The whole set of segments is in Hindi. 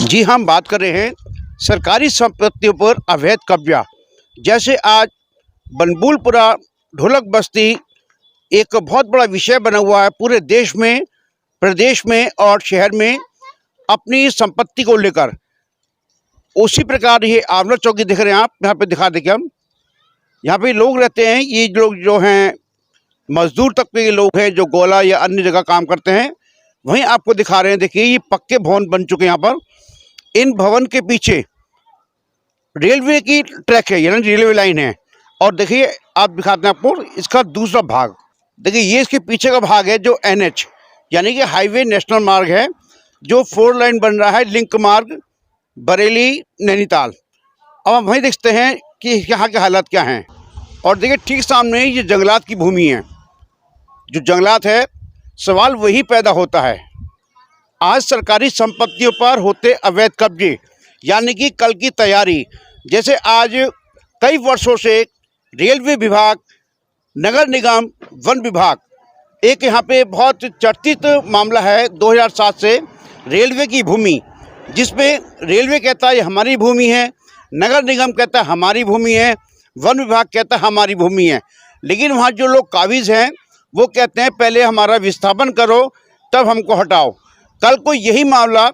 जी, हम बात कर रहे हैं सरकारी संपत्तियों पर अवैध कब्जा। जैसे आज बनबुलपुरा ढोलक बस्ती एक बहुत बड़ा विषय बना हुआ है पूरे देश में, प्रदेश में और शहर में अपनी संपत्ति को लेकर। उसी प्रकार ये आमला चौकी देख रहे हैं आप, यहाँ पे दिखा देंगे हम। यहाँ पे लोग रहते हैं, ये लोग जो हैं मजदूर तबके के लोग हैं जो गोला या अन्य जगह काम करते हैं। वहीं आपको दिखा रहे हैं, देखिए ये पक्के भवन बन चुके हैं यहाँ पर। इन भवन के पीछे रेलवे की ट्रैक है, यानी रेलवे लाइन है। और देखिए आप दिखाते हैं आपको इसका दूसरा भाग। देखिए ये इसके पीछे का भाग है जो NH यानी कि हाईवे नेशनल मार्ग है, जो 4 लाइन बन रहा है, लिंक मार्ग बरेली नैनीताल। अब हम वहीं देखते हैं कि यहाँ के हालात क्या हैं। और देखिए ठीक सामने ये जंगलात की भूमि है। जो जंगलात है, सवाल वही पैदा होता है, आज सरकारी संपत्तियों पर होते अवैध कब्जे, यानी कि कल की तैयारी। जैसे आज कई वर्षों से रेलवे विभाग, नगर निगम, वन विभाग, एक यहाँ पे बहुत चर्चित मामला है 2007 से रेलवे की भूमि, जिसमें रेलवे कहता है ये हमारी भूमि है, नगर निगम कहता है हमारी भूमि है, वन विभाग कहता है हमारी भूमि है। लेकिन वहाँ जो लोग काबिज हैं वो कहते हैं पहले हमारा विस्थापन करो तब हमको हटाओ। कल को यही मामला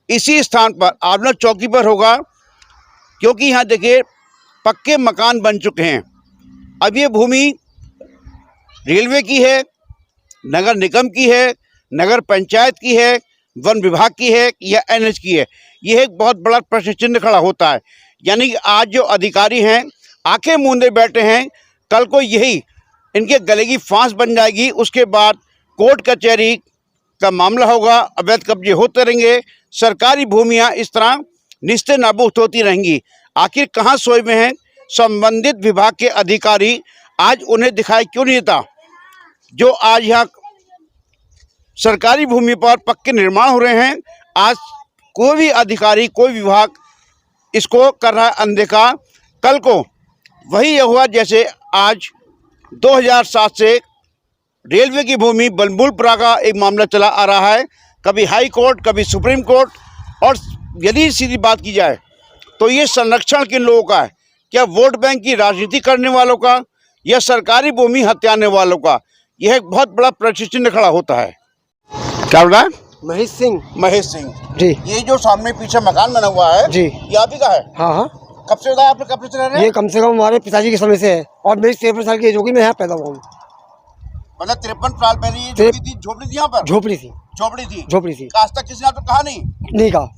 इसी स्थान पर आमला चौकी पर होगा, क्योंकि यहाँ देखिए पक्के मकान बन चुके हैं। अब ये भूमि रेलवे की है, नगर निगम की है, नगर पंचायत की है, वन विभाग की है या NH की है, ये एक बहुत बड़ा प्रश्न चिन्ह खड़ा होता है। यानी कि आज जो अधिकारी हैं आंखें मूंदे बैठे हैं, कल को यही इनके गले की फांस बन जाएगी। उसके बाद कोर्ट कचहरी का मामला होगा, अवैध कब्जे होते रहेंगे, सरकारी भूमियां इस तरह निस्ते नाबूद होती रहेंगी। आखिर कहाँ सोए हुए हैं संबंधित विभाग के अधिकारी? आज उन्हें दिखाई क्यों नहीं देता? जो आज यहाँ सरकारी भूमि पर पक्के निर्माण हो रहे हैं, आज कोई भी अधिकारी, कोई विभाग इसको कर रहा है अनदेखा। कल को वही हुआ जैसे आज 2007 से रेलवे की भूमि बनबुलपुरा का एक मामला चला आ रहा है, कभी हाई कोर्ट, कभी सुप्रीम कोर्ट। और यदि सीधी बात की जाए तो ये संरक्षण किन लोगों का है? क्या वोट बैंक की राजनीति करने वालों का या सरकारी भूमि हत्याने वालों का? यह एक बहुत बड़ा प्रश्न चिन्ह खड़ा होता है। क्या बोल रहा है? महेश सिंह जी। ये जो सामने पीछे मकान बना हुआ है जी, ये आप ही का है? हाँ हाँ। कब से होता है आपने, कब से रह रहे हैं? ये कम से कम हमारे पिताजी के समय से है और मेरी 53 साल की एज होगी, मैं यहाँ पैदा हुआ हूँ। मतलब 53 साल पहले ये झोपड़ी थी यहाँ पर? झोपड़ी थी। आज तक किसी ने आपको कहा नहीं कहा?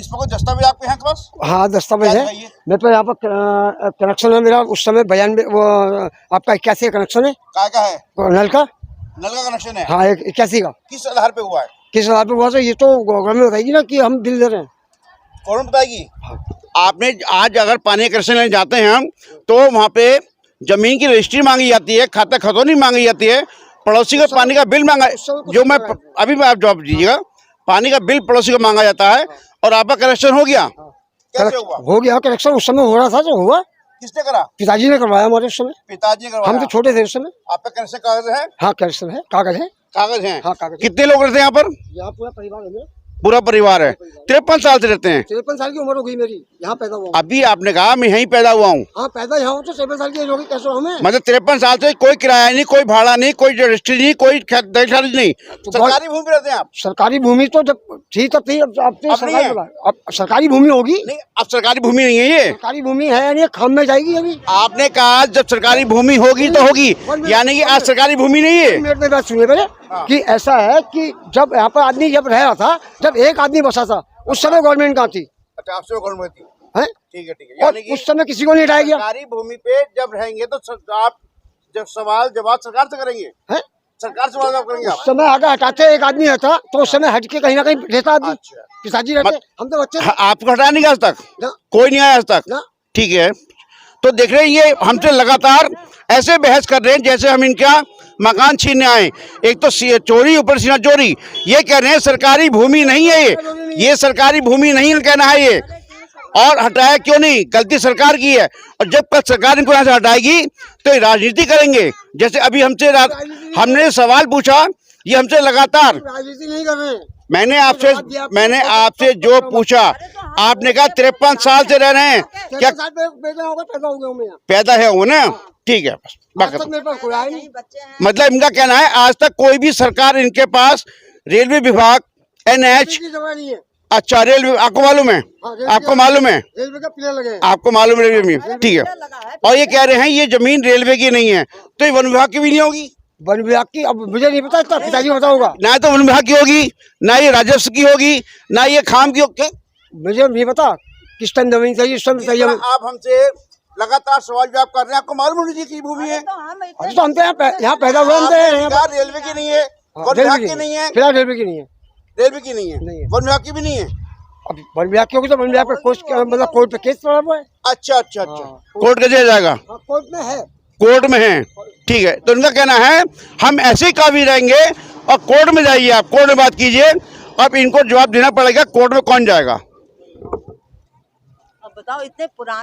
इस पर कोई दस्तावेज आपके यहाँ के पास? हाँ, दस्तावेज है मेरे पे। यहाँ पर कनेक्शन है मेरा, उस समय 92 वो आपका 81 का कनेक्शन है। का है? नल का कनेक्शन है। हाँ, 81 का। किस आधार पे हुआ है? किस आधार पे हुआ? ये तो गवर्नमेंट बताएगी ना कि हम बिल दे रहे हैं। कौन बताएगी? आपने आज अगर पानी कनेक्शन लेने जाते हैं हम, तो वहाँ पे जमीन की रजिस्ट्री मांगी जाती है, खाता खतौनी मांगी जाती है, पड़ोसी का पानी का बिल मांगा, जो मैं अभी मैं आप जवाब दीजिएगा, पानी का बिल पड़ोसी को मांगा जाता है। और आपका कनेक्शन हो गया? कैसे हुआ? हो गया कनेक्शन, उस समय हो रहा था जो हुआ। किसने करा? पिताजी ने करवाया हमारे उस समय। पिताजी ने करवाया? हम तो छोटे थे उस समय। आपका कनेक्शन कागज है? हाँ, कनेक्शन है, कागज है। हाँ, कागज। कितने लोग रहते हैं यहाँ पर? यहाँ पूरा परिवार है मेरा। पूरा परिवार है। 53 साल से रहते हैं? 53 साल की उम्र हो गई मेरी, यहाँ पैदा हुआ। अभी आपने कहा मैं यहीं पैदा हुआ हूँ। हाँ, पैदा यहाँ हूँ तो 53 साल की एज होगी, कैसे हमें? मतलब 53 साल से कोई किराया नहीं, कोई भाड़ा नहीं, कोई रजिस्ट्री नहीं, कोई खरीद नहीं, सरकारी भूमि रहते हैं आप? सरकारी भूमि तो जब थी तब थी, अब सरकारी भूमि होगी नहीं। अब सरकारी भूमि नहीं है ये? सरकारी भूमि है यानी खाम में जाएगी अभी। आपने कहा जब सरकारी भूमि होगी तो होगी, यानी कि आज सरकारी भूमि नहीं है। मेरी बात सुनिए पहले कि ऐसा है कि जब यहाँ पर आदमी जब रह रहा था, जब एक आदमी बसा था, उस समय गवर्नमेंट कहाँ थी? अच्छा, आप गवर्नमेंट थी? है? ठीक है। और उस समय किसी को नहीं हटाया गया। सरकारी भूमि पे जब रहेंगे तो आप जब सवाल जवाब सरकार से करेंगे? है? सरकार से सवाल जवाब करेंगे? उस समय अगर हटाते एक आदमी हटा तो उस समय हट के कहीं ना कहीं रहता आदमी। अच्छा। पिताजी रहते, हम तो बच्चे। आपको हटाया नहीं आज तक? कोई नहीं आया आज तक? ठीक है। तो देख रहे हैं ये हमसे लगातार ऐसे बहस कर रहे हैं जैसे हम इनका मकान छीनने आए। एक तो चोरी, ऊपर सीना चोरी। ये कह रहे हैं सरकारी भूमि नहीं है ये सरकारी भूमि नहीं कहना है ये। और हटाया क्यों नहीं? गलती सरकार की है। और जब तक सरकार इनको यहाँ से हटाएगी तो ये राजनीति करेंगे। जैसे अभी हमने सवाल पूछा, ये हमसे लगातार राजनीति नहीं कर रहे। मैंने आपसे जो पूछा आपने कहा 53 साल से रह रहे हैं, क्या पैदा हो गया हूँ मैं यहाँ। पैदा है वो ना? ठीक है, बस आज बात तक मेरे पास कोई आया नहीं। मतलब इनका कहना है आज तक कोई भी सरकार इनके पास रेलवे विभाग NH, की जगह नहीं है। अच्छा रेलवे आपको मालूम है? आपको मालूम है? रेलवे का प्लेयर लगे हैं। आपको मालूम है रेलवे में? ठीक है। और ये कह रहे हैं ये जमीन रेलवे की नहीं है, तो ये वन विभाग की भी नहीं होगी? वन विभाग की अब मुझे नहीं पता, इसका पिताजी को पता होगा। ना तो वन विभाग की होगी, ना ये राजस्व की होगी, ना ये खाम की होगी। मुझे नहीं पता किस टाइम जमीन चाहिए, इस टाइम चाहिए। आप हमसे लगातार सवाल जवाब कर रहे हैं, आपको मालूम होनी चाहिए की भूमि है? अभी तो हम तो यहाँ पैदा हुए, हम तो यहाँ पर। रेलवे की नहीं है, वन रेलवे विभाग की की नहीं है, फिलहाल रेलवे की नहीं है। रेलवे की नहीं है, नहीं है। वन विभाग की भी नहीं है। अब वन विभाग की होगी तो वन विभाग पे मतलब कोर्ट पे केस चला हुआ है। अच्छा अच्छा अच्छा, कोर्ट का दिया जाएगा? कोर्ट में है। कोर्ट में है, ठीक है। तो उनका कहना है हम ऐसे ही काबिल रहेंगे और कोर्ट में जाइए, आप कोर्ट में बात कीजिए। अब इनको जवाब देना पड़ेगा, कोर्ट में कौन जाएगा? अब बताओ इतने पुराने